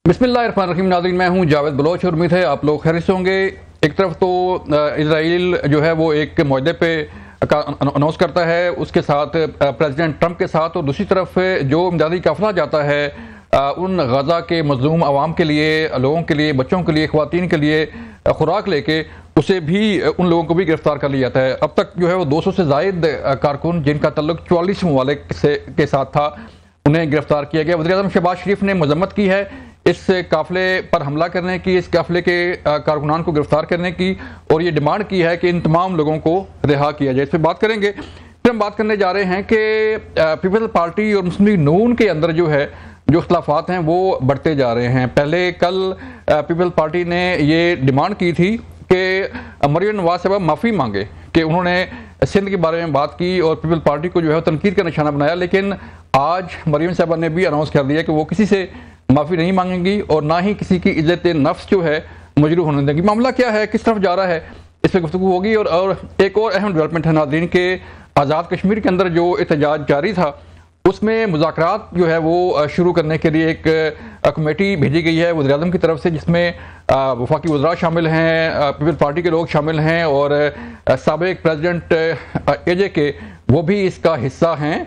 बिस्मिल्लाहिर्रहमानिर्रहीम। नाज़रीन, मैं हूं जावेद बलोच और उम्मीद है आप लोग खैरियत से होंगे। एक तरफ तो इजराइल जो है वो एक मुआहदे पे अनाउंस करता है उसके साथ प्रेसिडेंट ट्रंप के साथ, और दूसरी तरफ जो इमदादी काफिला जाता है उन गजा के मजलूम आवाम के लिए, लोगों के लिए, बच्चों के लिए, ख़वातीन के लिए खुराक लेके उसे भी, उन लोगों को भी गिरफ्तार कर लिया जाता है। अब तक जो है वो 200 से ज़ायद कारकुन जिनका तल्लुक 44 ममालिक के साथ था, उन्हें गिरफ्तार किया गया। वज़ीर आज़म शहबाज शरीफ ने मजम्मत की है इस काफिले पर हमला करने की, इस काफिले के कारकुनान को गिरफ्तार करने की, और ये डिमांड की है कि इन तमाम लोगों को रिहा किया जाए। इस पर बात करेंगे। फिर हम बात करने जा रहे हैं कि पीपल्स पार्टी और मुस्लिम लीग नून के अंदर जो है जो इख्तलाफात हैं वो बढ़ते जा रहे हैं। पहले कल पीपल्स पार्टी ने ये डिमांड की थी कि मरियम नवाज साहब माफ़ी मांगे कि उन्होंने सिंध के बारे में बात की और पीपल्स पार्टी को जो है तनकीद का निशाना बनाया, लेकिन आज मरियम साहब ने भी अनाउंस कर दिया कि वो किसी से माफ़ी नहीं मांगेंगी और ना ही किसी की इज्जत नफ्स जो है मजरूह होने देंगी। मामला क्या है, किस तरफ जा रहा है, इस पर गुफ्तगू होगी। और एक और अहम डेवलपमेंट है नाज़रीन के आज़ाद कश्मीर के अंदर जो एहतजाज जारी था उसमें मुज़ाकरात जो है वो शुरू करने के लिए एक कमेटी भेजी गई है वज़ीर आज़म की तरफ से, जिसमें वफाकी वज़रा शामिल हैं, पीपल्स पार्टी के लोग शामिल हैं और साबिक़ प्रेसिडेंट AJ के वो भी इसका हिस्सा हैं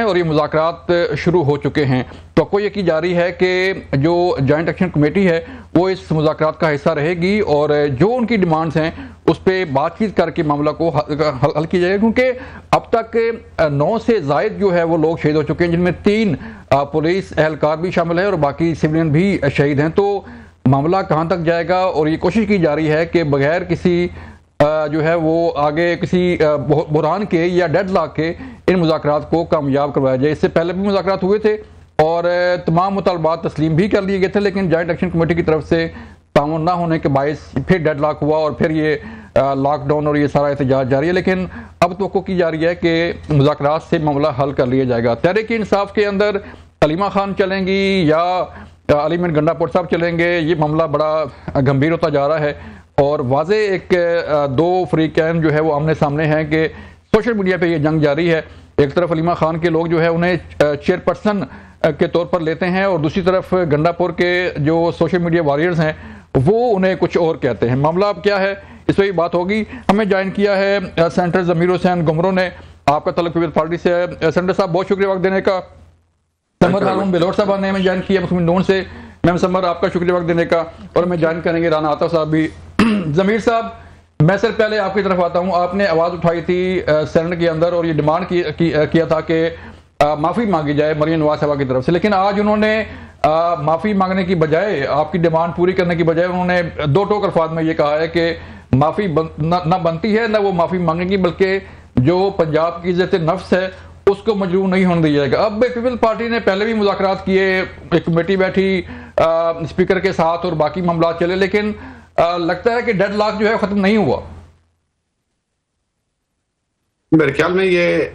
और ये मुज़ाकरात शुरू हो चुके हैं। तो ये की जा रही है कि जो जॉइंट एक्शन कमेटी है वो इस मुज़ाकरात का हिस्सा रहेगी और जो उनकी डिमांड्स हैं उस पर बातचीत करके मामला को हल किया जाएगा, क्योंकि अब तक 9 से ज़ायद जो है वो लोग शहीद हो चुके हैं, जिनमें 3 पुलिस एहलकार भी शामिल हैं और बाकी सिविलियन भी शहीद हैं। तो मामला कहाँ तक जाएगा, और ये कोशिश की जा रही है कि बगैर किसी जो है वो आगे किसी बुरहान के या डेडलॉक के इन मुज़ाकरात को कामयाब करवाया जाए। इससे पहले भी मुज़ाकरात हुए थे और तमाम मुतालबात तस्लीम भी कर लिए गए थे, लेकिन जॉइंट एक्शन कमेटी की तरफ से ताउन ना होने के बायस फिर डेडलॉक हुआ और फिर ये लॉकडाउन और ये सारा एहतजाज जारी है। लेकिन अब तो की जा रही है कि मुज़ाकरात से मामला हल कर लिया जाएगा। तहरीक इंसाफ के अंदर अलीमा खान चलेंगी या अलीमन गंडापुर साहब चलेंगे, ये मामला बड़ा गंभीर होता जा रहा है और वाज़े एक 2 फरीकैन जो है वो आमने सामने हैं कि सोशल मीडिया पे ये जंग जारी है। एक तरफ अलीमा खान के लोग जो है उन्हें चेयरपर्सन के तौर पर लेते हैं और दूसरी तरफ गंडापुर के जो सोशल मीडिया वॉरियर्स हैं वो उन्हें कुछ और कहते हैं। मामला अब क्या है, इस पर बात होगी। हमें ज्वाइन किया है सेंटर ज़मीर हुसैन गुमरो ने, आपका तल्लुक पीपल्स पार्टी से है। सेंटर साहब बहुत शुक्रिया वक्त देने का। समर हारून बिलोट साहब ने हमें ज्वाइन किया मुस्लिम नून से। मैम समर, आपका शुक्रिया वक्त देने का। और हमें ज्वाइन करेंगे राना आतफ साहब भी। ज़मीर साहब, मैं सर पहले आपकी तरफ आता हूँ। आपने आवाज़ उठाई थी सेनेट के अंदर और ये डिमांड किया था कि माफ़ी मांगी जाए मरियम नवाज साहब की तरफ से, लेकिन आज उन्होंने माफ़ी मांगने की बजाय, आपकी डिमांड पूरी करने की बजाय, उन्होंने 2 टोक अल्फाज में ये कहा है कि माफ़ी ना बनती है ना वो माफ़ी मांगेंगी, बल्कि जो पंजाब की इज्जत नफ्स है उसको मजरूह नहीं होने दिया जाएगा। अब पीपल्स पार्टी ने पहले भी मुज़ाकरात किए, एक कमेटी बैठी स्पीकर के साथ और बाकी मामला चले, लेकिन लगता है कि डेडलॉक जो है खत्म नहीं हुआ। मेरे ख्याल में ये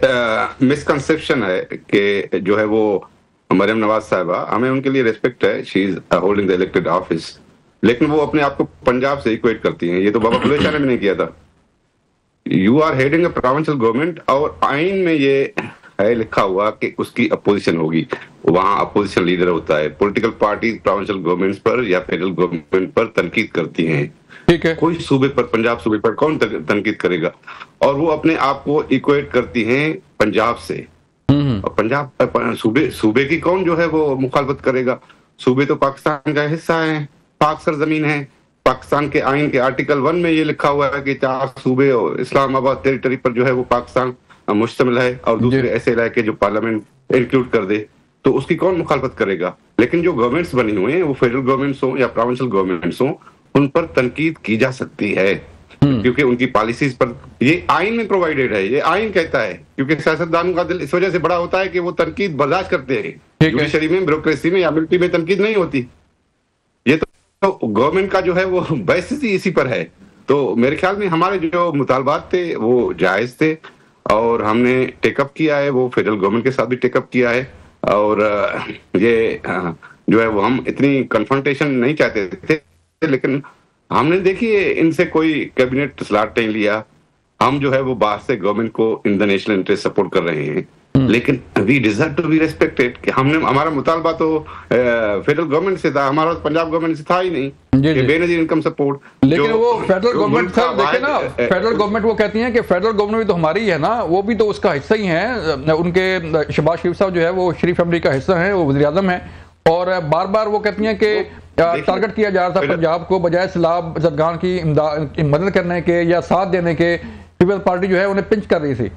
मिसकंसेप्शन है कि जो है वो मरियम नवाज साहिबा, हमें उनके लिए रिस्पेक्ट है, she is holding the elected office, लेकिन वो अपने आप को पंजाब से इक्वेट करती हैं। ये तो बाबा बुल्ले शाह ने भी नहीं किया था। You are heading a provincial government और आइन में ये है लिखा हुआ कि उसकी अपोजिशन होगी, वहां अपोजिशन लीडर होता है। पॉलिटिकल पार्टी प्रोविंशियल गवर्नमेंट्स पर या फेडरल गवर्नमेंट पर तनकीद करती हैं। ठीक है, कोई सूबे पर, पंजाब सूबे पर कौन तनकीद करेगा? और वो अपने आप को इक्वेट करती हैं पंजाब से। और पंजाब सूबे की कौन जो है वो मुखालफत करेगा? सूबे तो पाकिस्तान का हिस्सा है, पाक सरजमीन है। पाकिस्तान के आइन के आर्टिकल 1 में ये लिखा हुआ है कि 4 सूबे और इस्लामाबाद टेरिटरी पर जो है वो पाकिस्तान मुश्तमिल है, और दूसरे ऐसे इलाके जो पार्लियामेंट इंक्लूड कर दे, तो उसकी कौन मुखालफत करेगा? लेकिन जो गवर्नमेंट्स बनी हुई हैं वो फेडरल गवर्नमेंट्स हो या प्रोविंशियल गवर्नमेंट्स हो, उन पर तनकीद की जा सकती है, क्योंकि उनकी पॉलिसीज पर ये आइन में प्रोवाइडेड है। ये आइन कहता है, क्योंकि सियासतदानों का दिल इस वजह से बड़ा होता है कि वो तनकीद बर्दाश्त करते हैं। जुडिशरी में, ब्यूरोक्रेसी में या मिलिट्री में तनकीद नहीं होती। ये तो गवर्नमेंट का जो है वो बेसिस ही इसी पर है। तो मेरे ख्याल में हमारे जो मुतालबात थे वो जायज थे और हमने टेकअप किया है, वो फेडरल गवर्नमेंट के साथ भी टेकअप किया है। और ये जो है वो हम इतनी कन्फ्रंटेशन नहीं चाहते थे, लेकिन हमने देखिए इनसे कोई कैबिनेट स्लॉट नहीं लिया। हम जो है वो बाहर से गवर्नमेंट को in the national interest support कर रहे हैं। लेकिन we deserve to be respected कि हमने हमारा मुतालबा तो फेडरल गवर्नमेंट से था, हमारा पंजाब गवर्नमेंट से था ही नहीं कि बेनजीर इनकम सपोर्ट। लेकिन वो फेडरल गवर्नमेंट सर देखे ना, फेडरल गवर्नमेंट वो कहती है कि फेडरल गवर्नमेंट भी तो हमारी है ना, वो भी तो उसका हिस्सा ही है। उनके शहबाज शरीफ साहब जो है वो शरीफ फैमिली का हिस्सा है, वो वज़ीर आज़म है, और बार बार वो कहती हैं कि टारगेट किया जा रहा था पंजाब को, बजाय सैलाब ज़दगान की मदद करने के या साथ देने के पीपल्स पार्टी जो है उन्हें पिंच कर रही थी।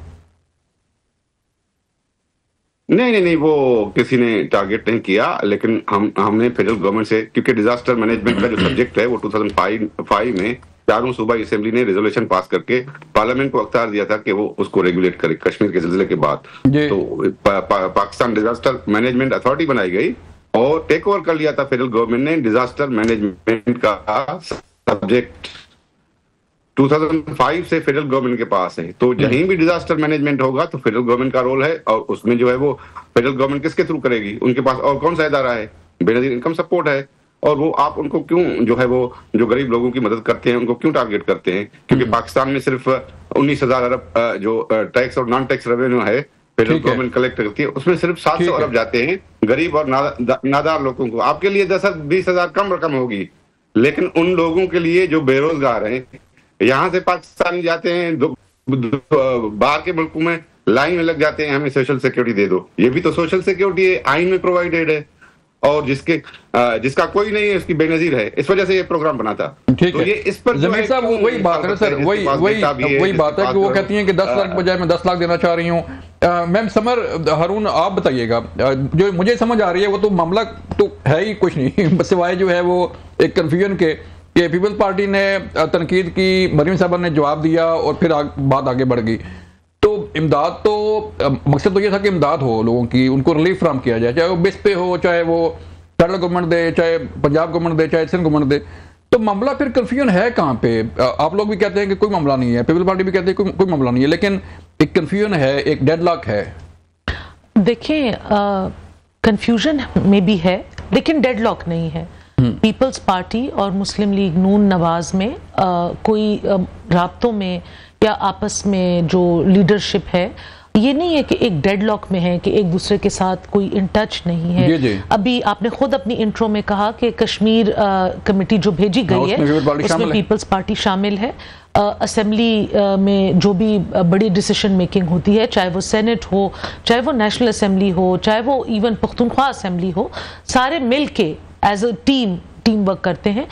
नहीं, वो किसी ने टारगेट नहीं किया, लेकिन हमने फेडरल गवर्नमेंट से, क्योंकि डिजास्टर मैनेजमेंट का जो सब्जेक्ट है वो 2005 में चारों सूबाई असेंबली ने रेजोल्यूशन पास करके पार्लियामेंट को अख्तियार दिया था कि वो उसको रेगुलेट करे कश्मीर के जिलजिले के बाद। तो पाकिस्तान डिजास्टर मैनेजमेंट अथॉरिटी बनाई गई और टेक ओवर कर लिया था फेडरल गवर्नमेंट ने डिजास्टर मैनेजमेंट का सब्जेक्ट। 2005 से फेडरल गवर्नमेंट के पास है, तो जहीं भी डिजास्टर मैनेजमेंट होगा तो फेडरल गवर्नमेंट का रोल है, और उसमें जो है वो फेडरल गवर्नमेंट किसके थ्रू करेगी, उनके पास और कौन सा इदारा है, बेनजीर इनकम सपोर्ट है। और वो आप उनको क्यों जो है वो जो गरीब लोगों की मदद करते हैं उनको क्यों टारगेट करते हैं? क्योंकि पाकिस्तान में सिर्फ 19,000 अरब जो टैक्स और नॉन टैक्स रेवेन्यू है फेडरल गवर्नमेंट कलेक्ट करती है, उसमें सिर्फ 700 अरब जाते हैं गरीब और नादार लोगों को। आपके लिए 10-20,000 कम रकम होगी, लेकिन उन लोगों के लिए जो बेरोजगार हैं, यहाँ से पाकिस्तानी जाते हैं बाहर के मुल्कों में लाइन में लग जाते हैं, हमें सोशल सिक्योरिटी दे दो। ये भी तो सोशल सिक्योरिटी है, आइन में प्रोवाइडेड है, और जिसका कोई नहीं है उसकी बेनजीर है। इस वजह से ये प्रोग्राम बना था। ठीक है, ये इस पर जमीर साहब वही बात है सर, वही बात है कि वो कहती हैं कि 10 लाख के बजाय मैं 10 लाख देना चाह रही हूँ। मैम समर हारून, आप बताइएगा, जो मुझे समझ आ रही है वो तो मामला तो है ही कुछ नहीं, सिवाय जो है वो एक कन्फ्यूजन के कि पीपल्स पार्टी ने तनकीद की, मरीम साहब ने जवाब दिया और फिर बात आगे बढ़ गई। तो इमदाद तो मकसद तो ये था कि इमदाद हो लोगों की, उनको रिलीफ फ्राहम किया जाए, चाहे वो बिस पे हो, चाहे वो फेडरल गवर्नमेंट दे, चाहे पंजाब गवर्नमेंट दे, चाहे सिंध गवर्नमेंट दे। तो मामला फिर कन्फ्यूजन है कहाँ पे? आप लोग भी कहते हैं कि कोई मामला नहीं है, पीपल्स पार्टी भी कहते हैं कोई मामला नहीं है, लेकिन एक कन्फ्यूजन है, एक डेडलॉक है। देखिए, कन्फ्यूजन में भी है लेकिन डेडलॉक नहीं है। पीपल्स पार्टी और मुस्लिम लीग नून नवाज में कोई राब्तों में या आपस में जो लीडरशिप है, ये नहीं है कि एक डेडलॉक में है कि एक दूसरे के साथ कोई इन टच नहीं है। अभी आपने खुद अपनी इंट्रो में कहा कि कश्मीर कमेटी जो भेजी गई है उसमें पीपल्स पार्टी शामिल है। असेंबली में जो भी बड़ी डिसीजन मेकिंग होती है, चाहे वो सेनेट हो, चाहे वो नेशनल असेंबली हो, चाहे वो इवन पख्तूनख्वा असेंबली हो, सारे मिल के एज अ टीम वर्क करते हैं।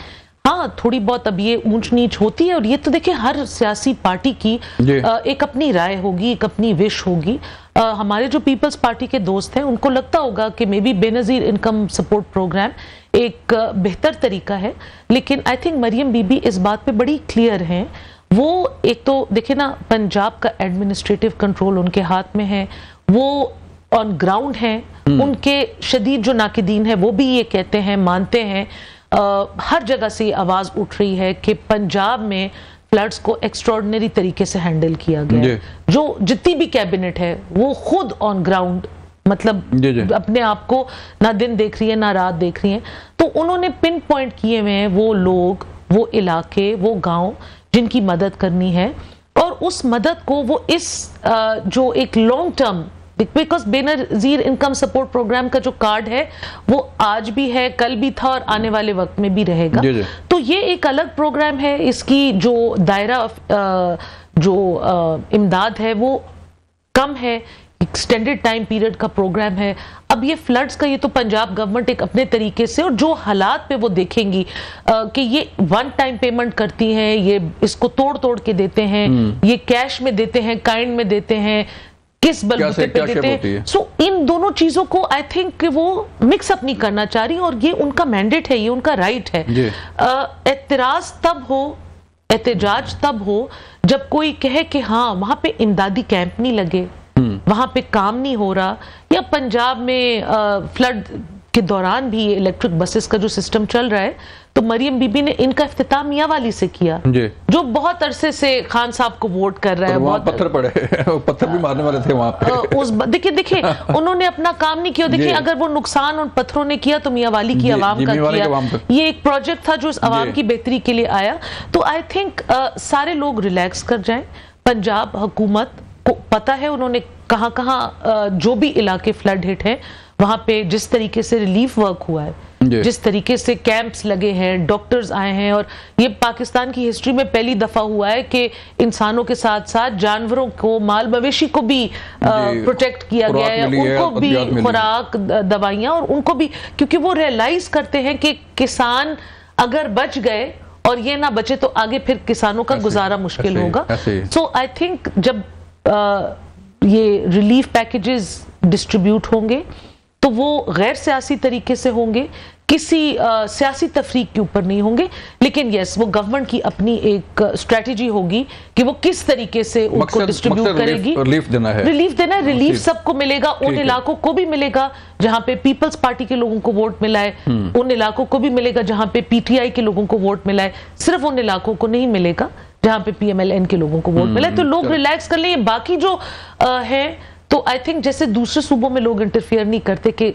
हाँ, थोड़ी बहुत अब ये ऊंच नीच होती है, और ये तो देखिए हर सियासी पार्टी की एक अपनी राय होगी, एक अपनी विश होगी। हमारे जो पीपल्स पार्टी के दोस्त हैं उनको लगता होगा कि may be Benazir income support programme एक बेहतर तरीका है, लेकिन आई थिंक मरियम बीबी इस बात पे बड़ी क्लियर हैं। वो एक तो देखिए ना, पंजाब का एडमिनिस्ट्रेटिव कंट्रोल उनके हाथ में है, वो ऑन ग्राउंड हैं, उनके शदीद जो नाकिदीन है वो भी ये कहते हैं, मानते हैं, हर जगह से आवाज उठ रही है कि पंजाब में फ्लड्स को एक्स्ट्रॉर्डिनरी तरीके से हैंडल किया गया। जो जितनी भी कैबिनेट है वो खुद ऑन ग्राउंड, मतलब अपने आप को ना दिन देख रही है ना रात देख रही है। तो उन्होंने पिन पॉइंट किए हुए हैं वो लोग, वो इलाके, वो गांव जिनकी मदद करनी है, और उस मदद को वो इस जो एक long term, because Benazir income support programme का जो कार्ड है वो आज भी है, कल भी था और आने वाले वक्त में भी रहेगा। तो ये एक अलग प्रोग्राम है, इसकी जो दायरा जो इमदाद है वो कम है, एक्सटेंडेड टाइम पीरियड का प्रोग्राम है। अब ये फ्लड्स का, ये तो पंजाब गवर्नमेंट एक अपने तरीके से, और जो हालात पे वो देखेंगी कि ये वन टाइम पेमेंट करती हैं, ये इसको तोड़ के देते हैं, ये कैश में देते हैं, काइंड में देते हैं, किस बलबूते पे देते हैं। सो इन दोनों चीजों को आई थिंक वो मिक्स अप नहीं करना चाह रही, और ये उनका मैंडेट है, ये उनका राइट है। एतराज तब हो, एहतजाज तब हो जब कोई कहे कि हाँ वहां पे इमदादी कैंप नहीं लगे, वहां पे काम नहीं हो रहा, या पंजाब में फ्लड के दौरान भी इलेक्ट्रिक बसेस का जो सिस्टम चल रहा है, तो मरियम बीबी ने इनका इफ्तिताम मियांवाली से किया, जो बहुत अरसे से खान साहब को वोट कर रहे हैं। बहुत पत्थर पड़े, पत्थर भी मारने वाले थे वहां पे। देखिए उन्होंने अपना काम नहीं किया। देखिए अगर वो नुकसान उन पत्थरों ने किया तो मियांवाली की आवाम का किया। ये एक प्रोजेक्ट था जो इस आवाम की बेहतरी के लिए आया। तो आई थिंक सारे लोग रिलैक्स कर जाएं। पंजाब हुकूमत को पता है, उन्होंने कहाँ कहाँ जो भी इलाके फ्लड हिट हैं वहां पे जिस तरीके से रिलीफ वर्क हुआ है, जिस तरीके से कैंप्स लगे हैं, डॉक्टर्स आए हैं, और ये पाकिस्तान की हिस्ट्री में पहली दफा हुआ है कि इंसानों के साथ साथ जानवरों को, माल मवेशी को भी प्रोटेक्ट किया गया है, उनको भी खुराक, दवाइयां, और उनको भी, क्योंकि वो रियलाइज करते हैं कि किसान अगर बच गए और ये ना बचे तो आगे फिर किसानों का गुजारा मुश्किल होगा। सो आई थिंक जब ये रिलीफ पैकेजेस डिस्ट्रीब्यूट होंगे तो वो गैर सियासी तरीके से होंगे, किसी सियासी तफरीक के ऊपर नहीं होंगे, लेकिन यस वो गवर्नमेंट की अपनी एक स्ट्रेटजी होगी कि वो किस तरीके से उनको डिस्ट्रीब्यूट करेगी। रिलीफ देना है, रिलीफ सबको मिलेगा, उन इलाकों को भी मिलेगा जहां पे पीपल्स पार्टी के लोगों को वोट मिला है, उन इलाकों को भी मिलेगा जहां पे पीटीआई के लोगों को वोट मिला है, सिर्फ उन इलाकों को नहीं मिलेगा जहां पे पीएमएलएन के लोगों को वोट मिला है। तो लोग रिलैक्स कर लें, बाकी जो है तो आई थिंक जैसे दूसरे सूबों में लोग इंटरफियर नहीं करते कि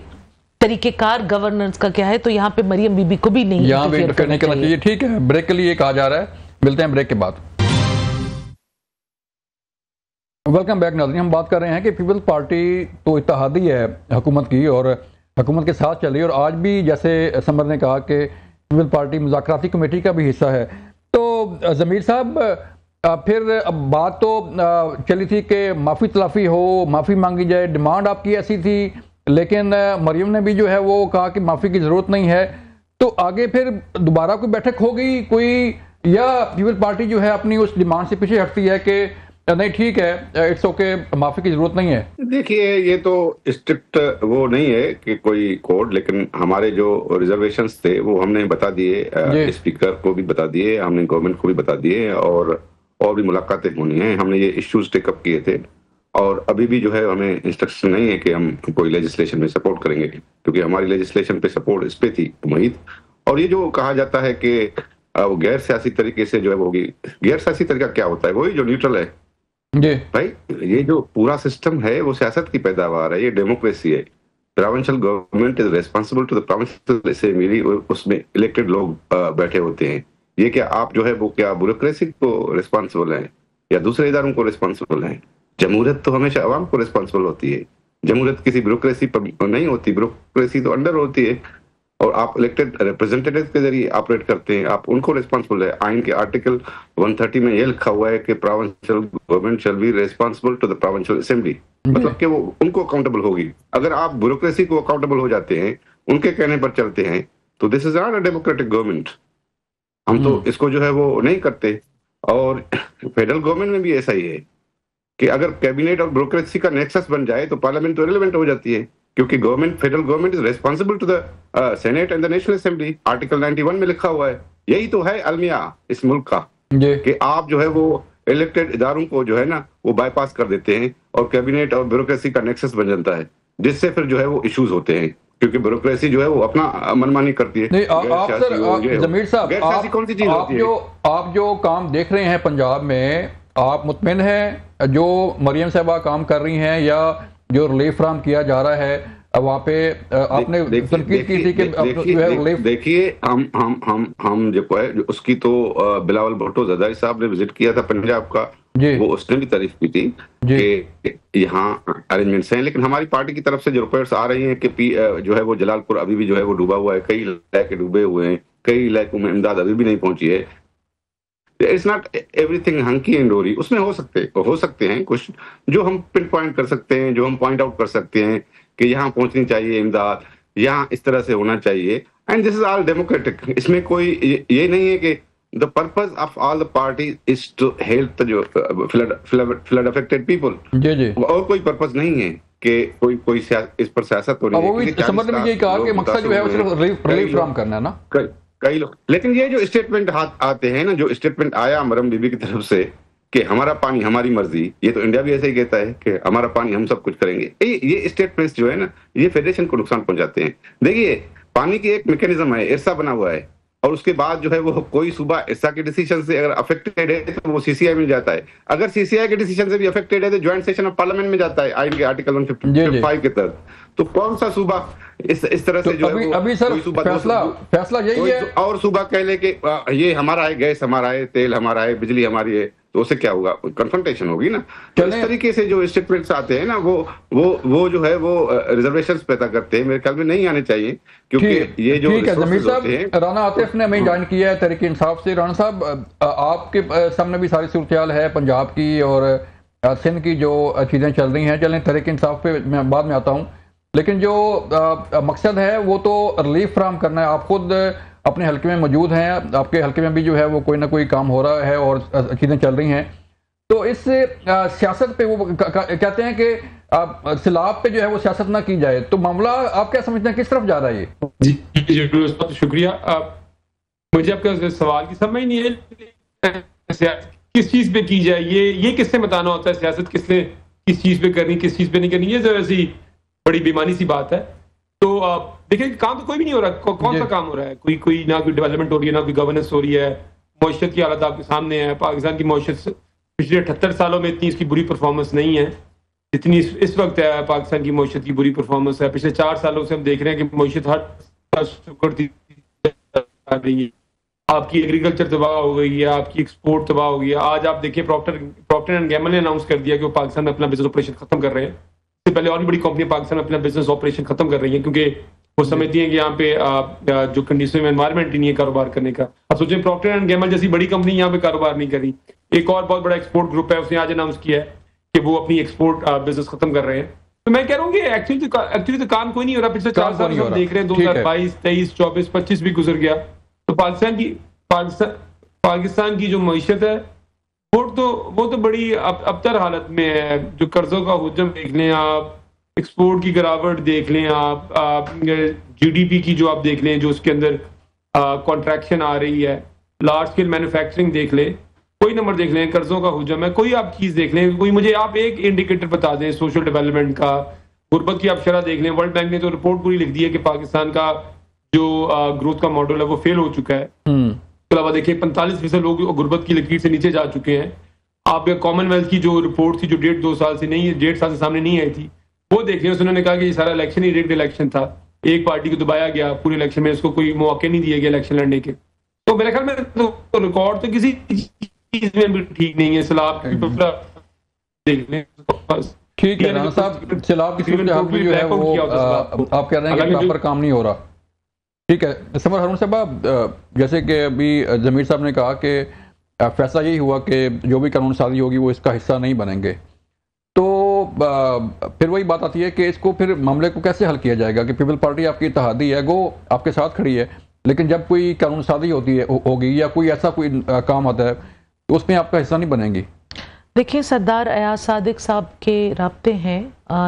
तरीकेकार गवर्नेंस का क्या है, तो यहाँ पे मरियम बीबी को भी नहीं यहाँ भी करने के लिए। ठीक है, ब्रेक के लिए कहा जा रहा है, मिलते हैं ब्रेक के बाद। वेलकम बैक नाज़रीन, हम बात कर रहे हैं कि पीपल्स पार्टी तो इत्तेहादी है हुकूमत की और हुकूमत के साथ चल रही है, और आज भी जैसे समर ने कहा कि पीपल्स पार्टी मुज़ाकराती कमेटी का भी हिस्सा है। तो ज़मीर साहब, फिर अब बात तो चली थी कि माफ़ी तलाफ़ी हो, माफ़ी मांगी जाए, डिमांड आपकी ऐसी थी, लेकिन मरियम ने भी जो है वो कहा कि माफ़ी की ज़रूरत नहीं है। तो आगे फिर दोबारा कोई बैठक होगी कोई, या पीपल्स पार्टी जो है अपनी उस डिमांड से पीछे हटती है कि नहीं ठीक है, इट्स ओके, माफ़ी की ज़रूरत नहीं है? देखिए, ये तो स्ट्रिक्ट वो नहीं है कि कोई कोड, लेकिन हमारे जो रिजर्वेशंस थे वो हमने बता दिए, स्पीकर को भी बता दिए, हमने गवर्नमेंट को भी बता दिए, और भी मुलाकातें होनी है। हमने ये इश्यूज टेकअप किए थे, और अभी भी जो है हमें इंस्ट्रक्शन नहीं है कि हम कोई लेजिस्लेशन में सपोर्ट करेंगे, क्योंकि हमारी लेजिस्लेशन पे सपोर्ट इस पे थी उम्मीद। और ये जो कहा जाता है कि वो गैर सियासी तरीके से जो है वो होगी, गैर सियासी तरीका क्या होता है? वही जो न्यूट्रल है जी भाई। ये जो पूरा सिस्टम है वो सियासत की पैदावार है, ये डेमोक्रेसी है। Provincial government is responsible to the provincial assembly, उसमें इलेक्टेड लोग बैठे होते हैं। ये क्या आप जो है वो क्या ब्यूरोक्रेसी को रिस्पॉन्सिबल है या दूसरे इदारों को रिस्पॉन्सिबल है? जमहूरियत तो हमेशा अवाम को रिस्पॉन्सिबल होती है, जमहूरियत किसी ब्यूरोक्रेसी पर नहीं होती, ब्यूरोक्रेसी तो अंडर होती है, और आप इलेक्टेड रिप्रेजेंटेटिव के जरिए ऑपरेट करते हैं, आप उनको रिस्पॉन्सिबल है। आइन के आर्टिकल 130 में ये लिखा हुआ है कि provincial government shall be responsible to the provincial assembly, मतलब कि वो उनको अकाउंटेबल होगी। अगर आप ब्यूरोक्रेसी को अकाउंटेबल हो जाते हैं, उनके कहने पर चलते हैं, तो this is not a democratic government. हम तो इसको जो है वो नहीं करते। और फेडरल गवर्नमेंट में भी ऐसा ही है कि अगर कैबिनेट और ब्यूरोक्रेसी का नेक्सस बन जाए तो पार्लियामेंट तो इरेलेवेंट हो जाती है, क्योंकि government, federal government is responsible to the senate and the national assembly. Article 91 में लिखा हुआ है। यही तो है अलमिया इस मुल्क का, कि आप जो है वो इलेक्टेड इदारों को जो है ना वो बाईपास कर देते हैं, और कैबिनेट और ब्यूरोक्रेसी का नेक्सस बन जाता है, जिससे फिर जो है वो इश्यूज होते हैं, क्योंकि ब्यूरोक्रेसी जो है वो अपना मनमानी करती है। नहीं, आप सर जमीर साहब, कौन सी चीज होती है? आप जो काम देख रहे हैं पंजाब में, आप मुतमिन हैं जो मरियम साहबा काम कर रही हैं, या जो रिलीफ फराहम किया जा रहा है वहाँ पे आपने तनकीद की थी कि जो है रिलीफ? देखिए, हम जो है उसकी तो बिलावल भुट्टो ज़रदारी साहब ने विजिट किया था पंजाब का, वो उसने भी तारीफ की थी कि यहाँ अरेंजमेंट्स हैं, लेकिन हमारी पार्टी की तरफ से जो रिपोर्ट्स आ रही हैं कि जो है वो जलालपुर अभी भी जो है वो डूबा हुआ है, कई इलाके डूबे हुए हैं, कई इलाकों में इमदाद अभी भी नहीं पहुंची है। It's not everything hunky and डोरी। उसमें हो सकते हैं कुछ जो हम पिन पॉइंट कर सकते हैं, जो हम पॉइंट आउट कर सकते हैं कि यहाँ पहुंचनी चाहिए इमदाद, यहाँ इस तरह से होना चाहिए, and this is all democratic. इसमें कोई ये नहीं है कि the purpose of all the party is to help जो फ्लड अफेक्टेड पीपल, और कोई पर्पस नहीं है कि कोई इस पर सियासत हो रही है। समझ में यही कहा कि मकसद जो है वो सिर्फ रिलीफ फराहम करना है ना, कई लोग। लेकिन ये जो स्टेटमेंट आते हैं ना, जो स्टेटमेंट आया मरियम बीबी की तरफ से कि हमारा पानी हमारी मर्जी, ये तो इंडिया भी ऐसे ही कहता है कि हमारा पानी हम सब कुछ करेंगे। ये स्टेटमेंट्स जो है ना, ये फेडरेशन को नुकसान पहुंचाते हैं। देखिए, पानी की एक मैकेनिज्म है, इरसा बना हुआ है, और उसके बाद जो है वो कोई सूबा इरसा के डिसीजन से अगर अफेक्टेड है तो वो सीसीआई में जाता है। अगर सीसीआई के डिसीजन से भी अफेक्टेड है तो ज्वाइंट सेशन ऑफ पार्लियामेंट में जाता है, आइन के आर्टिकल 155 के तहत। तो कौन सा सूबा इस तरह से तो जो है वो अभी सर कोई सूबा फैसला यही है। और सूबा कह ले कि ये हमारा है, गैस हमारा है, तेल हमारा है, बिजली हमारी है, तो उससे क्या होगा? कन्फ्रंटेशन होगी ना। तो इस तरीके से जो स्टेटमेंट्स आते हैं ना वो जो है वो रिजर्वेशंस पैदा करते हैं, मेरे ख्याल में नहीं आने चाहिए, क्योंकि ये जो जमीर साहब, राना आतिफ ने हमें ज्वाइन किया है तहरीक इंसाफ से। राना साहब, आपके सामने भी सारी सूरत है पंजाब की और सिंध की जो चीजें चल रही हैं, चलें तहरीक इंसाफ पे मैं बाद में आता हूँ, लेकिन जो मकसद है वो तो रिलीफ फ्राहम करना है। आप खुद अपने हल्के में मौजूद हैं, आपके हल्के में भी जो है वो कोई ना कोई काम हो रहा है और चीज़ें चल रही हैं। तो इस सियासत पे वो कहते हैं कि सैलाब पे जो है वो सियासत ना की जाए, तो मामला आप क्या समझते हैं, किस तरफ जा रहा है ये? जी शुक्रिया। मुझे आपका सवाल की समझ नहीं है, किस चीज पे की जाए, ये किसने बताना होता है सियासत किसने किस चीज पे करनी, किस चीज पे नहीं करनी? ये जरा सी बड़ी बेईमानी सी बात है। तो देखिए, काम तो कोई भी नहीं हो रहा। कौन सा काम हो रहा है? कोई ना कोई डेवलपमेंट हो रही है, ना कोई गवर्नेंस हो रही है। मईशत की हालत आपके सामने है। पाकिस्तान की मईशत पिछले 78 सालों में इतनी इसकी बुरी परफॉर्मेंस नहीं है जितनी इस वक्त है। पाकिस्तान की मईशत की बुरी परफॉर्मेंस है। पिछले 4 सालों से हम देख रहे हैं कि मईशत हर रही है। आपकी एग्रीकल्चर तबाह हो गई है, आपकी एक्सपोर्ट तबाह हो गई है। आज आप देखिए, प्रॉक्टर एंड गैमल ने अनाउंस कर दिया कि वो पाकिस्तान में अपना बिजनेस ऑपरेशन खत्म कर रहे हैं। इससे पहले और भी बड़ी कंपनी पाकिस्तान में अपना बिजनेस ऑपरेशन खत्म कर रही है, क्योंकि वो समझती हैं कि यहाँ पे जो कंडीशन एनवायरमेंट नहीं है कारोबार करने का। अब सोचें, प्रॉक्टर एंड गैमल जैसी बड़ी कंपनी यहाँ पे कारोबार नहीं कर रही। एक और बहुत बड़ा एक्सपोर्ट ग्रुप है, उसने आज अनाउंस किया है कि वो अपनी एक्सपोर्ट बिजनेस खत्म कर रहे हैं। तो मैं कह रहा हूँ कि एक्चुअली तो काम कोई नहीं हो रहा। पिछले 4 साल हम देख रहे हैं, 2022, 23, 24, 25 भी गुजर गया। तो पाकिस्तान की जो मईशत है वो तो बड़ी अबतर हालत में है। जो कर्जों का हुजम देख लें आप, एक्सपोर्ट की गिरावट देख लें आप जीडीपी की जो आप देख लें, जो उसके अंदर कॉन्ट्रैक्शन आ रही है, लार्ज स्केल मैन्युफैक्चरिंग देख लें, कोई नंबर देख लें, कर्जों का हुजम है, कोई आप चीज देख लें, कोई मुझे आप एक इंडिकेटर बता दें सोशल डेवलपमेंट का, गुर्बत की आप शरह देख लें। वर्ल्ड बैंक ने तो रिपोर्ट पूरी लिख दी है कि पाकिस्तान का जो ग्रोथ का मॉडल है वो फेल हो चुका है। इसके अलावा देखिए, 45% लोग गुर्बत की लकीर से नीचे जा चुके हैं। आप कॉमनवेल्थ की जो रिपोर्ट थी, जो 1.5 साल से नहीं, 1.5 साल से सामने नहीं आई थी, वो देख लें। उन्होंने कहा कि ये सारा इलेक्शन ही रिग्ड इलेक्शन था, एक पार्टी को दबाया गया पूरे इलेक्शन में, उसको कोई मौके नहीं दिए गए इलेक्शन लड़ने के। तो मेरे ख्याल में तो रिकॉर्ड तो किसी चीज में भी ठीक नहीं है। सैलाब देख लें, ठीक है राना साहब, सैलाब की सूरत हाल में जो है वो आप कह रहे हैं कि प्रॉपर काम नहीं हो रहा। ठीक है समर हारून साहब, जैसे कि अभी जमीर साहब ने कहा कि फैसला यही हुआ कि जो भी कानून साजी होगी वो इसका हिस्सा नहीं बनेंगे, तो फिर वही बात आती है कि इसको फिर मामले को कैसे हल किया जाएगा कि पीपल पार्टी आपकी इत्तेहादी है, वो आपके साथ खड़ी है, लेकिन जब कोई कानून साजी होगी या कोई ऐसा कोई काम आता है तो उसमें आपका हिस्सा नहीं बनेंगी। देखिए, सरदार अयाज सादिक साहब के राब्ते हैं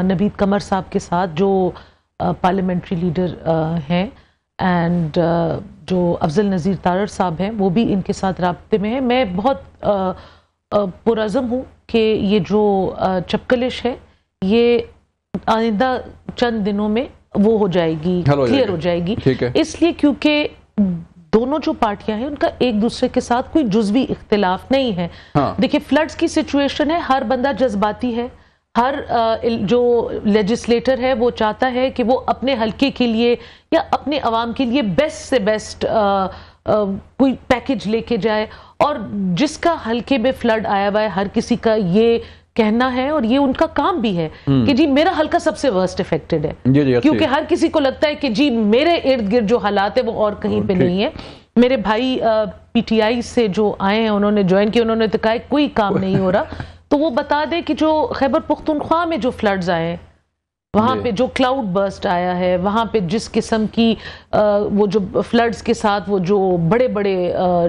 नवीद कमर साहब के साथ, जो पार्लियामेंट्री लीडर हैं, एंड जो अफजल नज़ीर तारड़ साहब हैं, वो भी इनके साथ राब्ते में है। मैं बहुत पुरअज़म हूँ कि ये जो चपकलिश है ये आइंदा चंद दिनों में वो हो जाएगी, क्लियर हो जाएगी। इसलिए क्योंकि दोनों जो पार्टियां हैं उनका एक दूसरे के साथ कोई जुज़वी इख्तिलाफ नहीं है। हाँ। देखिए, फ्लड्स की सिचुएशन है, हर बंदा जज्बाती है, हर जो लेजिस्लेटर है वो चाहता है कि वो अपने हल्के के लिए या अपने अवाम के लिए बेस्ट से बेस्ट कोई पैकेज लेके जाए, और जिसका हल्के में फ्लड आया हुआ है हर किसी का ये कहना है और ये उनका काम भी है कि जी मेरा हल्का सबसे वर्स्ट इफेक्टेड है, क्योंकि हर किसी को लगता है कि जी मेरे इर्द गिर्द जो हालात है वो और कहीं पे नहीं है। मेरे भाई पीटीआई से जो आए हैं, उन्होंने ज्वाइन किया, उन्होंने तो कहा कोई काम नहीं हो रहा। तो वो बता दे कि जो खैबर पुख्तूनख्वा में जो फ्लड्स आए, वहाँ पे जो क्लाउड बर्स्ट आया है, वहाँ पे जिस किस्म की वो जो फ्लड्स के साथ वो जो बड़े बड़े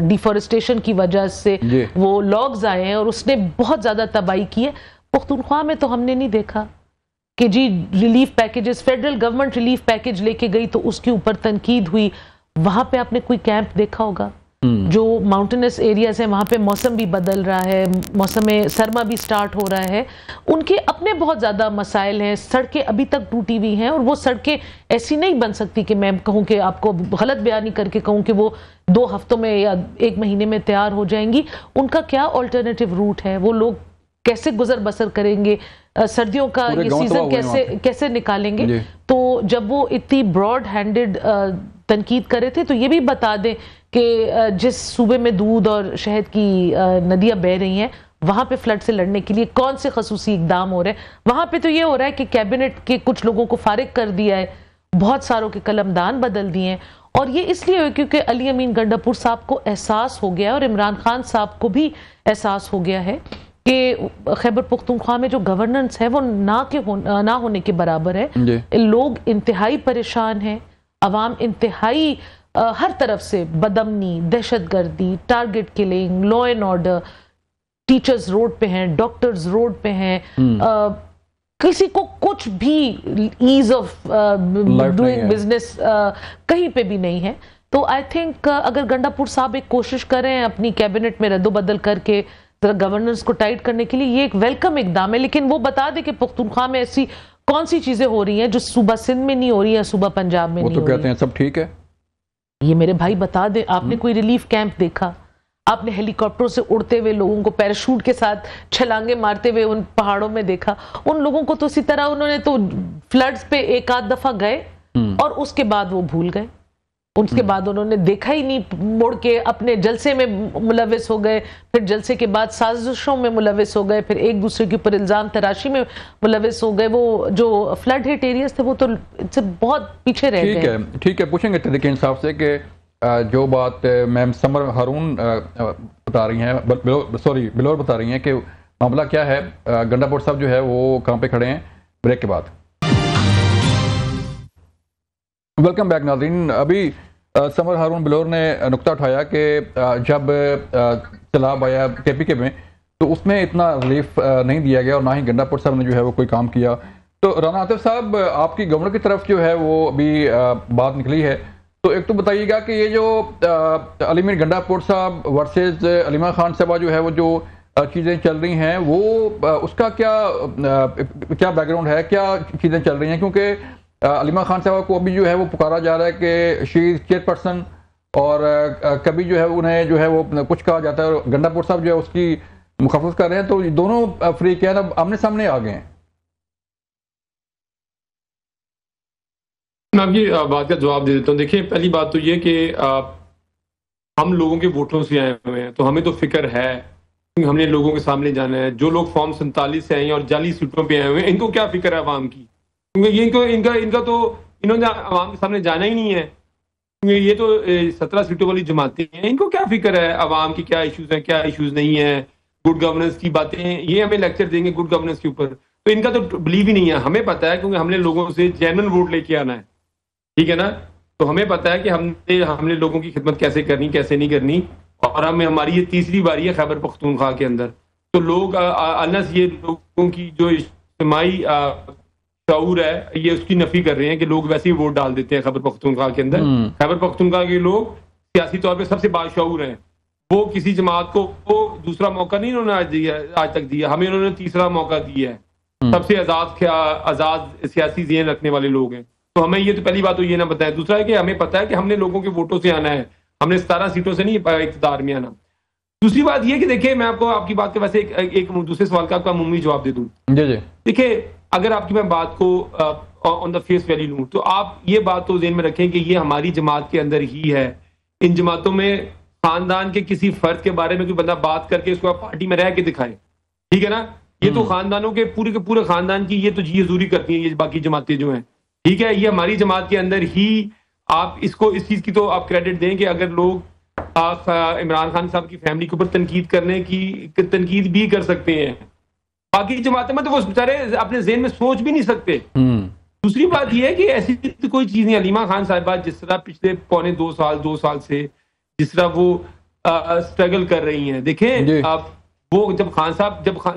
डिफॉरेस्टेशन की वजह से वो लॉग्स आए हैं और उसने बहुत ज़्यादा तबाही की है। पुख्तूनख्वा में तो हमने नहीं देखा कि जी relief packages, federal government relief package लेके गई तो उसके ऊपर तनकीद हुई। वहाँ पे आपने कोई कैंप देखा होगा? जो माउंटेनस एरियाज है वहाँ पे मौसम भी बदल रहा है, मौसम में सरमा भी स्टार्ट हो रहा है, उनके अपने बहुत ज़्यादा मसाइल हैं, सड़कें अभी तक टूटी हुई हैं, और वो सड़कें ऐसी नहीं बन सकती कि मैं कहूँ कि आपको गलत बयानी करके कहूँ कि वो 2 हफ्तों में या 1 महीने में तैयार हो जाएंगी। उनका क्या ऑल्टरनेटिव रूट है? वो लोग कैसे गुजर बसर करेंगे, सर्दियों का ये सीजन कैसे निकालेंगे। तो जब वो इतनी ब्रॉड हैंडेड तनकीद करे थे, तो ये भी बता दें कि जिस सूबे में दूध और शहद की नदियां बह रही हैं, वहां पे फ्लड से लड़ने के लिए कौन से खसूसी इकदाम हो रहे हैं। वहां पे तो ये हो रहा है कि कैबिनेट के कुछ लोगों को फारिग कर दिया है, बहुत सारों के कलमदान बदल दिए हैं। और ये इसलिए हुआ क्योंकि अली अमीन गंडापुर साहब को एहसास हो गया और इमरान खान साहब को भी एहसास हो गया है कि खैबर पख्तूनख्वा में जो गवर्नेंस है वो ना होने के बराबर है। लोग इंतहाई परेशान हैं, अवाम इंतहाई हर तरफ से बदमनी, दहशतगर्दी, target killing, law and order, teachers road पे हैं, डॉक्टर्स रोड पे हैं, किसी को कुछ भी ईज ऑफ डूइंग बिजनेस कहीं पे भी नहीं है। तो आई थिंक अगर गंडापुर साहब एक कोशिश करें अपनी कैबिनेट में रद्दोबदल करके गवर्नेंस को टाइट करने के लिए, ये एक वेलकम इकदाम है। लेकिन वो बता दे कि पख्तूनख्वा में ऐसी कौन सी चीजें हो रही हैं जो सूबा सिंध में नहीं हो रही है, सूबा पंजाब में नहीं हो रही है। वो तो कहते हैं सब ठीक है। ये मेरे भाई बता दे, आपने कोई रिलीफ कैंप देखा? आपने हेलीकॉप्टर से उड़ते हुए लोगों को पैराशूट के साथ छलांगे मारते हुए उन पहाड़ों में देखा? उन लोगों को तो इसी तरह उन्होंने तो फ्लड्स पे एक आध दफा गए और उसके बाद वो भूल गए। उसके बाद उन्होंने देखा ही नहीं, मुड़ के अपने जलसे में मुलविस हो गए, फिर जलसे के बाद साजिशों में मुलविस हो गए, फिर एक दूसरे के ऊपर इल्जाम तराशी में मुलविस हो गए। वो जो फ्लड हिट एरियाज थे वो तो इससे बहुत पीछे रह गए। ठीक है, पूछेंगे तहरीक इंसाफ से कि जो बात मैम समर हारून बता रही हैं, बिलोर बता रही हैं कि मामला क्या है, गंडापुर साहब जो है वो कहाँ पे खड़े हैं, ब्रेक के बाद। वेलकम बैक नाज़रीन। अभी समर हारून बिलोर ने नुक्ता उठाया कि जब सैलाब आया KPK में तो उसमें इतना रिलीफ नहीं दिया गया और ना ही गंडापुर साहब ने जो है वो कोई काम किया। तो राना आतिफ साहब, आपकी गवर्नर की तरफ जो है वो अभी बात निकली है, तो एक तो बताइएगा कि ये जो अली अमीन गंडापुर साहब वर्सेस अलीमा खान साहबा जो है वो जो चीज़ें चल रही हैं वो उसका क्या बैकग्राउंड है, क्या चीज़ें चल रही हैं? क्योंकि अलीमा खान साहबा को अभी जो है वो पुकारा जा रहा है कि शी इज चेयरपर्सन, और कभी जो है उन्हें जो है वो कुछ कहा जाता है, और गंडापुर साहब जो है उसकी मुखाफत कर रहे हैं। तो दोनों फ्रीक हैं, अब आमने सामने आ गए हैं। मैं आपकी बात का जवाब दे देता हूँ। देखिए, पहली बात तो ये कि हम लोगों के वोटों से आए हुए हैं, तो हमें तो फिक्र है कि हमने लोगों के सामने जाना है। जो लोग फॉर्म 47 से आए हैं और जाली सीटों पे आए हुए हैं, इनको क्या फिक्र है आवाम की? क्योंकि इनका तो इन्होंने आवाम के सामने जाना ही नहीं है, क्योंकि ये तो 17 सीटों वाली जमातें हैं। इनको क्या फिक्र है आवाम की, क्या इश्यूज हैं, क्या इश्यूज नहीं है, गुड गवर्नेंस की बातें हैं, ये हमें लेक्चर देंगे गुड गवर्नेंस के ऊपर। तो इनका तो बिलीव ही नहीं है। हमें पता है, क्योंकि हमने लोगों से जेन्युइन वोट लेके आना है, ठीक है ना। तो हमें पता है कि हमने लोगों की खिदमत कैसे करनी, कैसे नहीं करनी। और हमारी ये तीसरी बारी है खैबर पख्तूनख्वा के अंदर। तो लोग अनस ये लोगों की जो इज्तिमाई शऊर है, ये उसकी नफी कर रहे हैं कि लोग वैसे ही वोट डाल देते हैं खैबर पख्तूनख्वा के अंदर। खैबर पख्तूनख्वा के लोग सियासी तौर पे सबसे बाशऊर हैं। वो किसी जमात को दूसरा मौका नहीं उन्होंने आज तक दिया, हमें उन्होंने तीसरा मौका दिया है। सबसे आजाद सियासी ज़हन रखने वाले लोग हैं। तो हमें ये तो पहली बात तो ये ना बताया। दूसरा है कि हमें पता है कि हमने लोगों के वोटों से आना है, हमने 17 सीटों से नहीं इक़्तिदार में आना। दूसरी बात ये कि देखिए, मैं आपको आपकी बात के वैसे एक दूसरे सवाल का आपका अमूमी जवाब दे दूं। देखिए, अगर आपकी मैं बात को ऑन द फेस वैल्यू लूं, तो आप ये बात तो ज़हन में रखें कि ये हमारी जमात के अंदर ही है। इन जमातों में खानदान के किसी फर्द के बारे में कोई बंदा बात करके उसको आप पार्टी में रह के दिखाए, ठीक है ना। ये तो खानदानों के पूरे खानदान की ये तो जी हजूरी करती हैं ये बाकी जमातें जो हैं, ठीक है। ये हमारी जमात के अंदर ही आप इसको इस चीज की तो आप क्रेडिट दें कि अगर लोग इमरान खान साहब की फैमिली के ऊपर तनकीद भी कर सकते हैं, बाकी जमातें में तो वो बेचारे अपने ज़हन में सोच भी नहीं सकते। दूसरी बात यह है कि ऐसी कोई चीज नहीं। अलीमा खान साहिबा जिस तरह पिछले पौने 2 साल से जिस तरह वो स्ट्रगल कर रही हैं, देखें आप, वो जब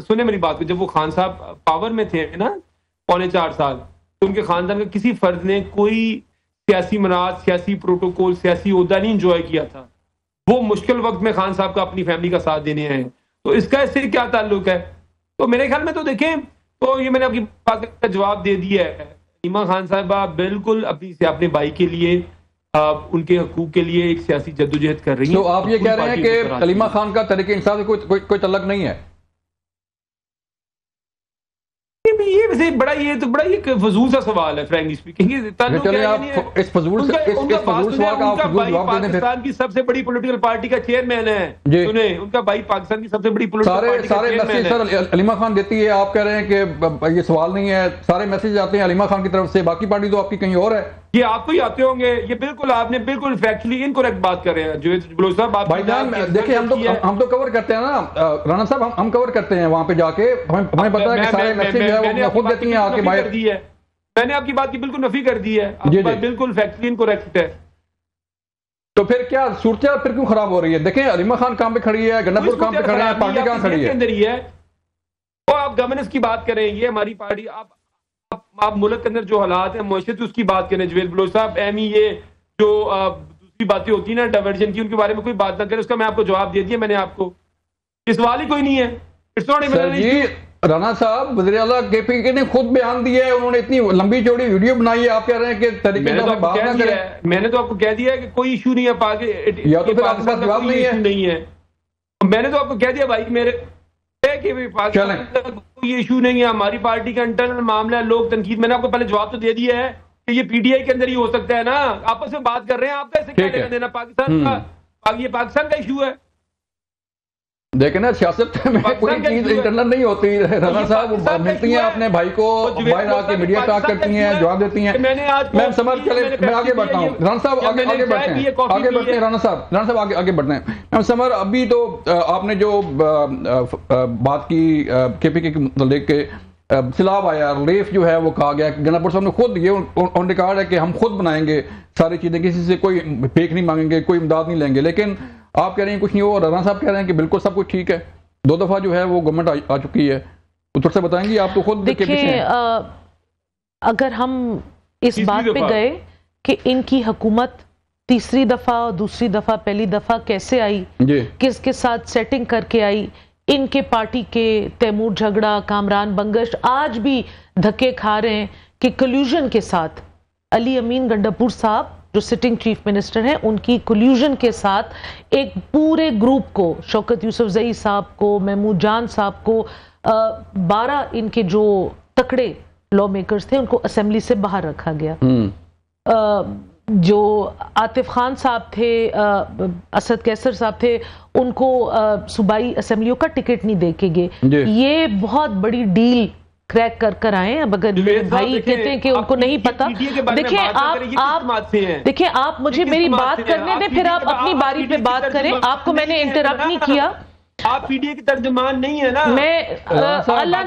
सुने मेरी बात को, जब वो खान साहब पावर में थे ना पौने 4 साल, तो उनके खानदान के किसी फर्द ने कोई सियासी मनाज, सियासी प्रोटोकॉल, सियासी ओहदा नहीं इंजॉय किया था। वो मुश्किल वक्त में खान साहब का अपनी फैमिली का साथ देने आए, तो इसका इससे क्या ताल्लुक है? तो मेरे ख्याल में तो देखें, तो ये मैंने आपकी बात का जवाब दे दिया है। अलीमा खान साहबा बिल्कुल अपने भाई के लिए, उनके हकूक के लिए एक सियासी जद्दोजहद कर रही है। तो आप ये कह रहे हैं कि अलीमा खान का तरीके इंसाफ से कोई तल्लुक नहीं है? वैसे बड़ा ये फजूल सा सवाल है, फ्रैंकली स्पीकिंग। इस फजूल सवाल का पाकिस्तान की सबसे बड़ी पॉलिटिकल पार्टी का चेयरमैन है, सुने, उनका भाई पाकिस्तान की सबसे बड़ी पॉलिटिकल पार्टी का चेयरमैन है। अलीमा खान देती है, आप कह रहे हैं कि ये सवाल नहीं है, सारे मैसेज आते हैं अलीमा खान की तरफ से, बाकी पार्टी तो आपकी कहीं और है। ये आपको ही आते होंगे, ये बिल्कुल आपने बिल्कुल फैक्चुअली इनकरेक्ट बात कर रहे हैं जो बलोच साहब। भाईजान देखिए, हम तो कवर करते हैं ना राणा साहब, हम कवर करते हैं वहां पे जाके, हमें पता है कि सारे मैसेज है वो खुद देती हैं आके बाहर। मैंने आपकी बात की बिल्कुल नफी कर दी है, आपकी बात बिल्कुल फैक्चुअली इनकरेक्ट है। तो फिर क्या सूरत फिर क्यों खराब हो रही है? देखें अलीमा खान काम पे खड़ी है, गन्नापुर काम पे खड़े हैं, पार्टी कहां खड़ी है? अंदर ही है। और आप गवर्नेंस की बात करें, ये हमारी पार्टी, आप मुल्क के अंदर जो हालात हैं मुआशरत उसकी बात करें जवेद बलोच साहब, ये जो दूसरी बातें होती है ना डाइवर्जन की, उनके बारे में कोई बात ना करें, उसका मैं आपको जवाब दे दिया मैंने आपको, इस सवाल ही कोई नहीं है। राणा साहब वज़ीर आला केपी ने खुद बयान दिया है, उन्होंने इतनी लंबी चौड़ी वीडियो बनाई है, आप कह रहे हैं कि तरीके से बात ना करें। मैंने तो आपको कह दिया है कि कोई इशू नहीं है, या तो फिर आपके पास जवाब नहीं है। मैंने तो आपको कह दिया भाई मेरे कि पाकिस्तान का कोई इशू नहीं है, हमारी पार्टी का इंटरनल मामला है, लोग तनकीद। मैंने आपको पहले जवाब तो दे दिया है कि ये पीटीआई के अंदर ही हो सकता है ना, आपस में बात कर रहे हैं, आपका ऐसे क्या लेना देना पाकिस्तान का, ये पाकिस्तान का इशू है। देखें ना, सियासत में कोई चीज इंटरनल नहीं होती। राणा साहब मिलती हैं अपने भाई को, बाहर आके मीडिया टॉक करती हैं, जवाब देती हैं। मैं समझ चले, मैं आगे बढ़ता हूँ। राणा साहब आगे बढ़ते हैं, राणा साहब आगे बढ़ते हैं। मैं समझ, अभी तो आपने जो बात की केपी के मतलब के सिलाब आया, रिलीफ जो है वो कहा गया, गन्नापुर साहब ने खुद ये ऑन रिकॉर्ड है कि हम खुद बनाएंगे सारी चीजें, किसी से कोई फेक नहीं मांगेंगे, कोई इमदाद नहीं लेंगे। लेकिन आप कह रहे हैं कुछ नहीं हो, राणा साहब कह रहे हैं कि बिल्कुल सब कुछ ठीक है। 2 दफा जो है वो गवर्नमेंट आ चुकी है, उत्तर से बताएंगी आप तो खुद। देखिए अगर हम इस बात पे गए कि इनकी हुकूमत तीसरी दफा और दूसरी दफा पहली दफा कैसे आई, किसके साथ सेटिंग करके आई, इनके पार्टी के तैमूर झगड़ा, कामरान बंगश आज भी धक्के खा रहे हैं कि कल्यूजन के साथ अली अमीन गंडापुर साहब जो सिटिंग चीफ मिनिस्टर हैं, उनकी कोल्यूजन के साथ एक पूरे ग्रुप को, शौकत यूसुफजई साहब को, महमूद जान साहब को, 12 इनके जो तकड़े लॉ मेकर्स थे उनको असेंबली से बाहर रखा गया। जो आतिफ खान साहब थे, असद कैसर साहब थे, उनको सूबाई असेंबलियों का टिकट नहीं दे के गए। ये बहुत बड़ी डील क्रैक कर आए। अब अगर मेरे भाई कहते हैं कि उनको नहीं पता, देखिए आप मुझे मेरी बात करने दें, फिर आप अपनी बारी पे बात करें। आपको मैंने इंटरप्ट नहीं किया। आप पीटीआई की तर्जुमान नहीं है ना। मैं अल्लाह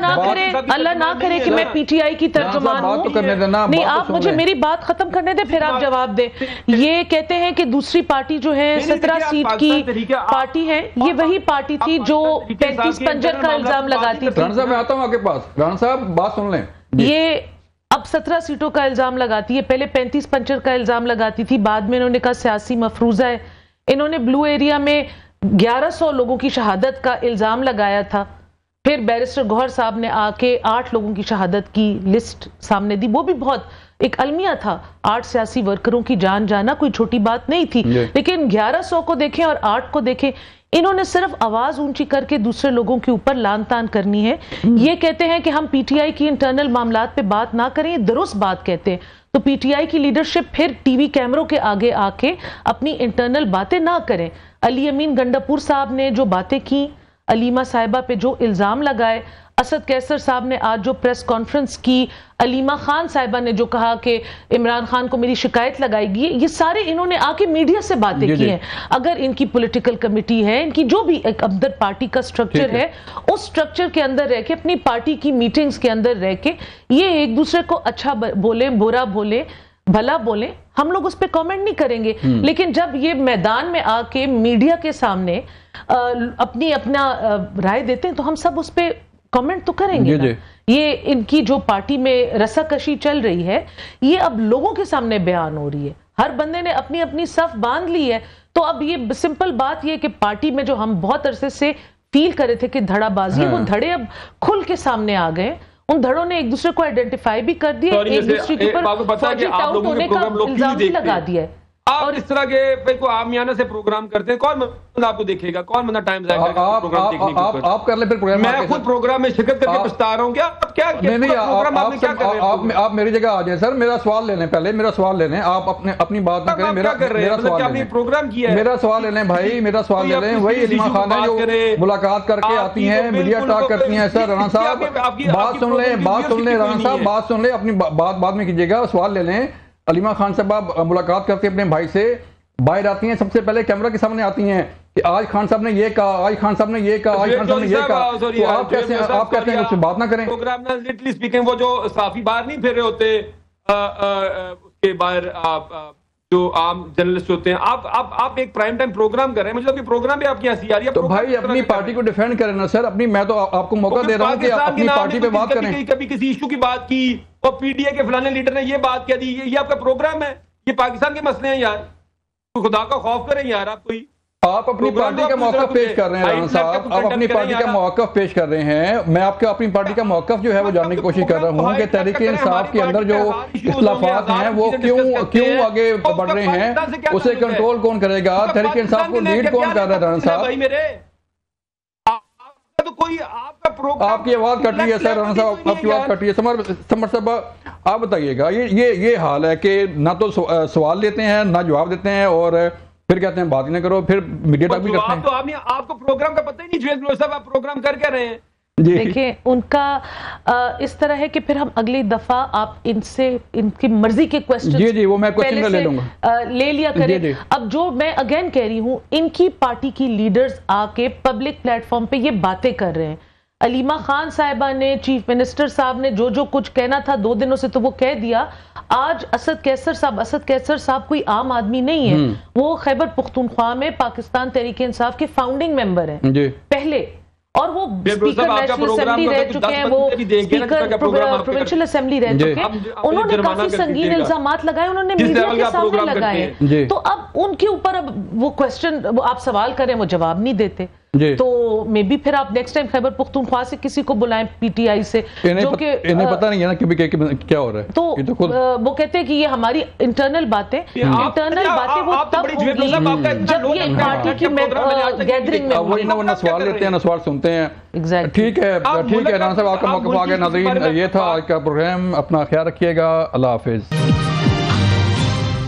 ना करे कि मैं पीटीआई की तर्जुमान हूं। नहीं, आप मुझे मेरी बात खत्म करने दें, फिर आप जवाब दें। ये कहते हैं कि दूसरी पार्टी जो है 17 सीट की पार्टी है, ये वही पार्टी थी जो 35 पंजर का इल्जाम लगाती थी। राणा साहब मैं आता हूं आपके पास। राणा साहब बात सुन लें। ये अब 17 सीटों का इल्जाम लगाती है, पहले 35 पंजर का इल्जाम लगाती थी, बाद में इन्होंने कहा सियासी मफरूजा है। इन्होंने ब्लू एरिया में 1100 लोगों की शहादत का इल्जाम लगाया था। फिर बैरिस्टर गौहर साहब ने आके 8 लोगों की शहादत की लिस्ट सामने दी। वो भी बहुत एक अलमिया था, 8 सियासी वर्करों की जान जाना कोई छोटी बात नहीं थी। लेकिन 1100 को देखें और 8 को देखें, इन्होंने सिर्फ आवाज ऊंची करके दूसरे लोगों के ऊपर लान तान करनी है। ये कहते हैं कि हम पीटीआई की इंटरनल मामलात पे बात ना करें, ये दुरुस्त बात कहते हैं। तो पीटीआई की लीडरशिप फिर टीवी कैमरों के आगे आके अपनी इंटरनल बातें ना करें। अली अमीन गंडापुर साहब ने जो बातें की, अलीमा साहिबा पे जो इल्जाम लगाए, असद कैसर साहब ने आज जो प्रेस कॉन्फ्रेंस की, अलीमा खान साहिबा ने जो कहा कि इमरान खान को मेरी शिकायत लगाएगी, ये सारे इन्होंने आके मीडिया से बातें की हैं। अगर इनकी पॉलिटिकल कमेटी है, इनकी जो भी एक अंदर पार्टी का स्ट्रक्चर है, उस स्ट्रक्चर के अंदर रह के, अपनी पार्टी की मीटिंग्स के अंदर रह के, ये एक दूसरे को अच्छा बोले, बुरा बोले, भला बोले, हम लोग उस पर कमेंट नहीं करेंगे। लेकिन जब ये मैदान में आके मीडिया के सामने अपना राय देते हैं, तो हम सब उस पर कमेंट तो करेंगे ना। ये इनकी जो पार्टी में रस्साकशी चल रही है, ये अब लोगों के सामने बयान हो रही है। हर बंदे ने अपनी अपनी सफ बांध ली है। तो अब ये सिंपल बात ये कि पार्टी में जो हम बहुत अरसे से फील कर रहे थे कि धड़ाबाजी, वो धड़े अब खुल के सामने आ गए। उन धड़ों ने एक दूसरे को आइडेंटिफाई भी कर दिया, एक दूसरे के ऊपर फौजी टाउट होने का इल्जाम भी लगा दिया है। आप इस तरह के को आमियाना से प्रोग्राम करते हैं, कौन बंदा आपको देखेगा, कौन बंदा टाइम ज़ाया करेगा प्रोग्राम देखने के ऊपर? आप कर ले फिर प्रोग्राम। मैं खुद प्रोग्राम में शिरकत करके पछता रहा हूं। क्या क्या नहीं, आप मेरी जगह आ जाए सर, मेरा सवाल ले लें, पहले मेरा सवाल ले लें, आप अपनी बात ना करें, मेरा सवाल ले लें, प्रोग्राम किया है, मेरा सवाल ले लें भाई, मेरा सवाल ले लें। वही अलीमा खान है जो मुलाकात करके आती हैं, मीडिया टॉक करती हैं। सर राणा साहब बात सुन लें, राणा साहब बात सुन लें, अपनी बात बाद में कीजिएगा, सवाल ले लें। अलीमा खान साहब मुलाकात करते अपने भाई से, बाहर आती हैं, सबसे पहले कैमरा के सामने आती हैं कि आज खान साहब ने ये कहा, आज खान साहब ने ये कहा, आज खान साहब ने ये कहा, तो आप कहते हैं उससे बात ना करें? प्रोग्राम में लिटरली स्पीकिंग वो जो साफी बाहर नहीं फिर रहे होते, उसके बाहर जो आम जर्नलिस्ट होते हैं, आप एक प्राइम टाइम प्रोग्राम कर रहे हैं, मुझे तो प्रोग्राम भी आपकी हंसी आ रही है। तो भाई अपनी पार्टी को डिफेंड करें ना सर, अपनी, मैं तो आपको मौका दे रहा हूं कि अपनी पार्टी पे बात करें। कभी किसी इशू की बात की और पीडीए के फलाने लीडर ने ये बात कह दी, ये आपका प्रोग्राम है? ये पाकिस्तान के मसले हैं यार, खुदा का खौफ करें यार। आप अपनी पार्टी का मौकफ पेश कर रहे हैं राणा साहब, आप अपनी पार्टी का मौकफ पेश कर रहे हैं। मैं आपके अपनी पार्टी का मौकफ जो है वो जानने की कोशिश कर रहा हूं कि तहरीक इंसाफ के अंदर जो इख्तिलाफात हैं वो क्यों आगे बढ़ रहे हैं, उसे कंट्रोल कौन करेगा? तहरीक इंसाफ को लीड कौन कर रहा है राणा साहब? तो कोई आपका प्रोग्राम, आपकी आवाज कट रही है सर राणा साहब, आपकी आवाज कट रही है। समर साहब आप बताइएगा, ये हाल है कि ना तो सवाल लेते हैं ना जवाब देते हैं और फिर कहते हैं बात ही ना करो, फिर मीडिया तक भी करते हैं। तो आपको प्रोग्राम का पता ही नहीं, जुएल साहब आप प्रोग्राम कर क्या रहे हैं? देखिए उनका इस तरह है कि फिर हम अगली दफा आप इनसे इनकी मर्जी के क्वेश्चन जी वो मैं क्वेश्चन ले लूंगा, ले लिया करें। अब जो मैं अगेन कह रही हूं, इनकी पार्टी की लीडर्स आके पब्लिक प्लेटफॉर्म पे ये बातें कर रहे हैं। अलीमा खान साहिबा ने, चीफ मिनिस्टर साहब ने जो कुछ कहना था 2 दिनों से तो वो कह दिया। आज असद कैसर साहब कोई आम आदमी नहीं है, वो खैबर पुख्तूनख्वा में पाकिस्तान तहरीक इंसाफ के फाउंडिंग मेंबर हैं पहले, और वो स्पीकर नेशनल असेंबली रह चुके हैं, वो स्पीकर प्रोविंशियल असेंबली रह चुके हैं। उन्होंने काफी संगीन इल्जामात लगाए, उन्होंने मीडिया के सामने लगाए। तो अब उनके ऊपर अब वो क्वेश्चन, आप सवाल करें, वो जवाब नहीं देते। तो मे बी फिर आप नेक्स्ट टाइम खैबर पुख्तूनख्वा से किसी को बुलाएं, पीटीआई से, जो कि इन्हें पता नहीं है ना कि क्या हो रहा है। तो वो कहते हैं कि ये हमारी इंटरनल बातें वो तब होंगी जब ये पार्टी की गैदरिंग में, वरना सवाल लेते हैं ना सवाल सुनते हैं। ठीक है राणा साहब, आपका मौका आ गया। नाज़रीन, ये था आज का प्रोग्राम, अपना ख्याल रखिएगा, अल्लाह हाफिज।